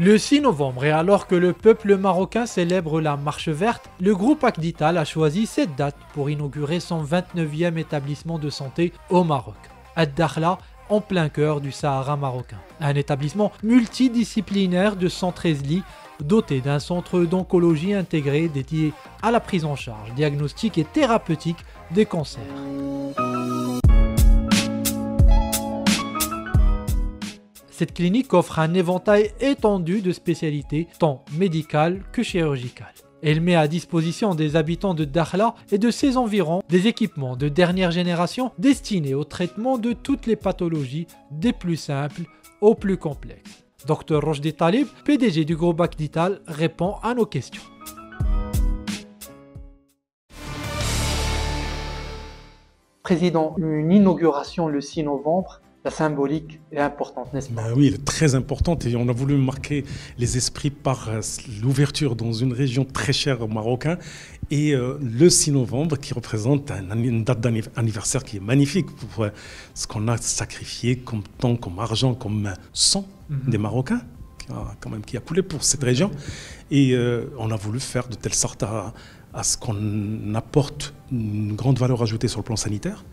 Le 6 novembre, et alors que le peuple marocain célèbre la Marche verte, le groupe Acdital a choisi cette date pour inaugurer son 29e établissement de santé au Maroc, Ad-Dakhla, en plein cœur du Sahara marocain. Un établissement multidisciplinaire de 113 lits, doté d'un centre d'oncologie intégré dédié à la prise en charge, diagnostic et thérapeutique des cancers. Cette clinique offre un éventail étendu de spécialités, tant médicales que chirurgicales. Elle met à disposition des habitants de Dakhla et de ses environs des équipements de dernière génération destinés au traitement de toutes les pathologies, des plus simples aux plus complexes. Dr Rochdi Talib, PDG du groupe Acdital, répond à nos questions. Président, une inauguration le 6 novembre, la symbolique est importante, n'est-ce pas? Oui, elle est très importante et on a voulu marquer les esprits par l'ouverture dans une région très chère aux Marocains et le 6 novembre qui représente une date d'anniversaire qui est magnifique pour ce qu'on a sacrifié comme temps, comme argent, comme sang des Marocains qui a coulé pour cette région et on a voulu faire de telle sorte à ce qu'on apporte une grande valeur ajoutée sur le plan sanitaire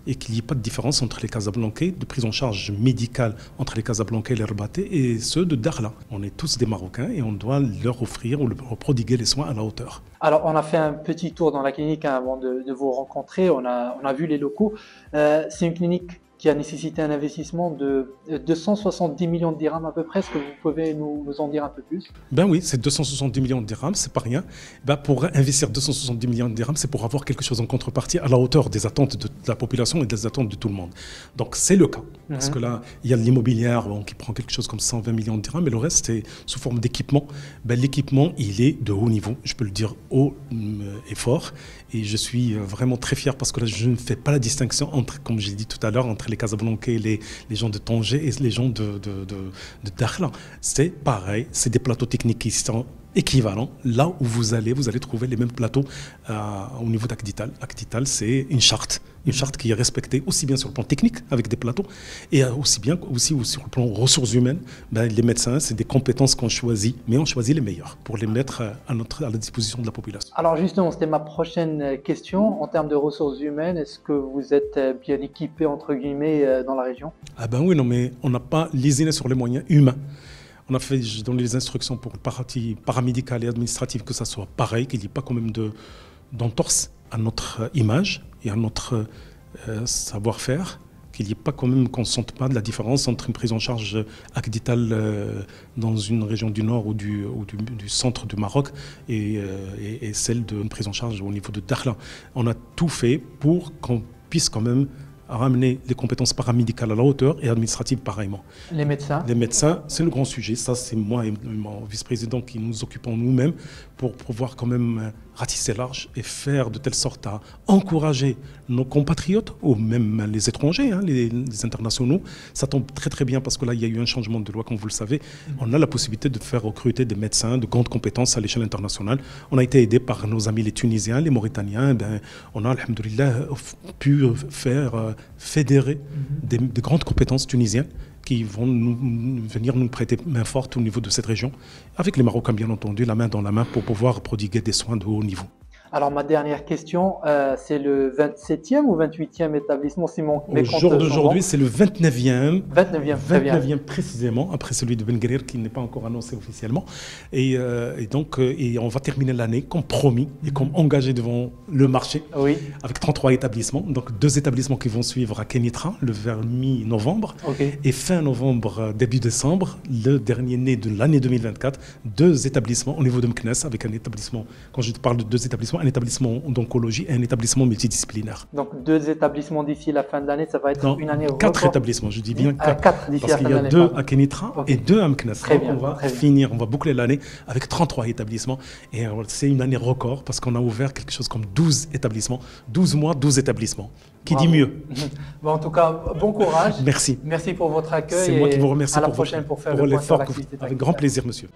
et qu'il n'y ait pas de différence entre les Casablancais, de prise en charge médicale entre les Casablancais et les Rabatais et ceux de Dakhla. On est tous des Marocains et on doit leur offrir ou leur prodiguer les soins à la hauteur. Alors, on a fait un petit tour dans la clinique avant de vous rencontrer, on a vu les locaux. C'est une clinique qui a nécessité un investissement de 270 millions de dirhams à peu près. Est-ce que vous pouvez nous en dire un peu plus? Ben oui, c'est 270 millions de dirhams, c'est pas rien. Ben pour investir 270 millions de dirhams, c'est pour avoir quelque chose en contrepartie à la hauteur des attentes de la population et des attentes de tout le monde. Donc c'est le cas. Parce que là, il y a l'immobilière qui prend quelque chose comme 120 millions de dirhams, mais le reste, c'est sous forme d'équipement. Ben, l'équipement, il est de haut niveau, je peux le dire haut et fort. Et je suis vraiment très fier parce que là, je ne fais pas la distinction entre, comme j'ai dit tout à l'heure, entre les Casablancais, les gens de Tanger et les gens de Dakhla. C'est pareil, c'est des plateaux techniques qui sont équivalents. Là où vous allez trouver les mêmes plateaux au niveau d'Acdital. Acdital, c'est une charte qui est respectée aussi bien sur le plan technique avec des plateaux et aussi sur le plan ressources humaines. Ben, les médecins, c'est des compétences qu'on choisit, mais on choisit les meilleures pour les mettre à la disposition de la population. Alors justement, c'était ma prochaine question. En termes de ressources humaines, est-ce que vous êtes bien équipé, entre guillemets, dans la région? Ah ben oui, non, mais on n'a pas lésiné sur les moyens humains. On a fait dans les instructions pour le partie paramédicale et administrative que ça soit pareil, qu'il n'y ait pas quand même d'entorse à notre image et à notre savoir-faire, qu'il n'y ait pas quand même qu'on ne sente pas de la différence entre une prise en charge Acdital dans une région du nord ou du centre du Maroc et celle d'une prise en charge au niveau de Dakhla. On a tout fait pour qu'on puisse quand même ramener les compétences paramédicales à la hauteur et administratives pareillement. Les médecins? Les médecins, c'est le grand sujet. Ça, c'est moi et mon vice-président qui nous occupons nous-mêmes pour pouvoir quand même ratisser large et faire de telle sorte à encourager nos compatriotes ou même les étrangers, les internationaux. Ça tombe très très bien parce que là, il y a eu un changement de loi, comme vous le savez. On a la possibilité de faire recruter des médecins de grandes compétences à l'échelle internationale. On a été aidé par nos amis les Tunisiens, les Mauritaniens. Ben, on a, alhamdoulilah, pu faire fédérer des grandes compétences tunisiennes qui vont venir nous prêter main forte au niveau de cette région, avec les Marocains bien entendu, la main dans la main pour pouvoir prodiguer des soins de haut niveau. Alors ma dernière question, c'est le 27e ou 28e établissement, si mon Au jour d'aujourd'hui, c'est le 29e. 29e précisément, après celui de Ben Guerir qui n'est pas encore annoncé officiellement. Et donc, on va terminer l'année comme promis et comme engagé devant le marché, avec 33 établissements. Donc 2 établissements qui vont suivre à Kenitra vers mi-novembre et fin novembre, début décembre, le dernier né de l'année 2024. 2 établissements au niveau de Meknès, avec un établissement, quand je parle de 2 établissements, un établissement d'oncologie et un établissement multidisciplinaire. Donc 2 établissements d'ici la fin de l'année, ça va être une année record. 4 établissements, je dis bien 4. 4 d'ici la fin de l'année. Parce qu'il y a 2 à Kenitra et 2 à Meknès. Très bien. On va finir, on va boucler l'année avec 33 établissements. Et c'est une année record parce qu'on a ouvert quelque chose comme 12 établissements. 12 mois, 12 établissements. Qui dit mieux? Bon, en tout cas, bon courage. Merci. Merci pour votre accueil. C'est moi qui vous remercie à la prochaine pour faire le point sur l'effort. l'activité. Avec grand plaisir, monsieur.